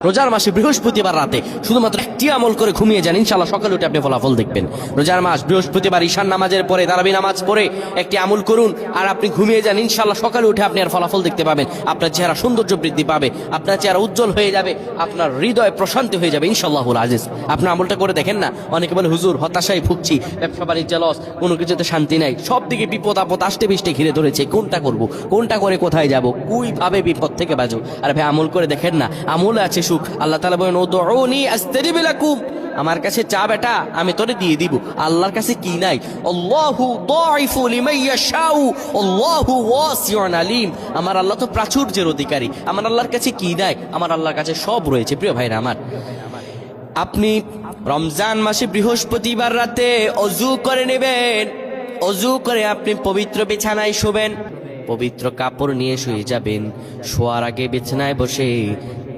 রোজার মাসে বৃহস্পতিবার রাতে শুধুমাত্র একটি আমল করে ঘুমিয়ে যান, ইনশাআল্লাহ সকালে উঠে আপনি ফলাফল দেখবেন। রোজার মাস বৃহস্পতিবার ঈশান নামাজের পরে তারাবি নামাজ পড়ে একটি আমল করুন আর আপনি ঘুমিয়ে যান, ইনশাআল্লাহ সকালে উঠে আপনি আর ফলাফল দেখতে পাবেন। আপনার চেহারা সৌন্দর্য বৃদ্ধি পাবে, আপনার চেহারা উজ্জ্বল হয়ে যাবে, আপনার হৃদয় প্রশান্তি হয়ে যাবে ইনশাআল্লাহুল আজিজ। আপনার আমলটা করে দেখেন না। অনেকে বলে হুজুর হতাশায় ভুগছি, ব্যবসা বাণিজ্য লস, কোনো কিছুতে শান্তি নাই, সব দিকে বিপদ আপদ আষ্টে পিষ্টে ঘিরে ধরেছে, কোনটা করব, কোনটা করে কোথায় যাব, কিভাবে বিপদ থেকে বাঁচব। আরে ভাই আমল করে দেখেন না, আমলে আছে সুখ। আল্লাহ তাআলা বলেন উদউনি আস্তাজিব লাকুম, আমার কাছে চা বেটা আমি তোরে দিয়ে দিব। আল্লাহর কাছে কি নাই? আল্লাহু দাইফু লিমান ইয়াশাউ আল্লাহু ওয়াসিউন আলিম। আমার আল্লাহ তো প্রাচুর্যের অধিকারী, আমার আল্লাহর কাছে কি নাই? আমার আল্লাহর কাছে সব রয়েছে। প্রিয় ভাইরা আমার, আপনি রমজান মাসে বৃহস্পতিবার রাতে অজু করে নেবেন। অজু করে আপনি পবিত্র বিছানায় শোবেন, পবিত্র কাপড় নিয়ে শুয়ে যাবেন। শোয়ার আগে বিছানায় বসে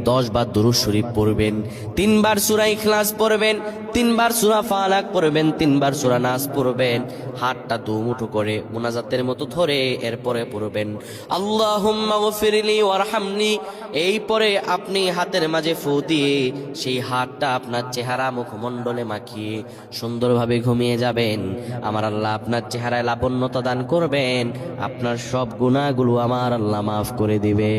10 বার দুরূদ শরীফ পড়বেন, 3 বার সূরা ইখলাস পড়বেন, 3 বার সূরা ফালাক পড়বেন, 3 বার সূরা নাস পড়বেন। হাতটা দুমুঠো করে মুনাজাতের মতো ধরে এরপরে পড়বেন আল্লাহুম্মা গফিরলি ওয়ারহামনি। এই পরে আপনি হাতের মাঝে ফু দিয়ে সেই হাতটা আপনার চেহারা মুখমণ্ডলে মাখিয়ে সুন্দরভাবে ঘুমিয়ে যাবেন। আমার আল্লাহ আপনার চেহারায় লাবণ্যতা দান করবেন, আপনার সব গুনাহগুলো আমার আল্লাহ মাফ করে দিবে।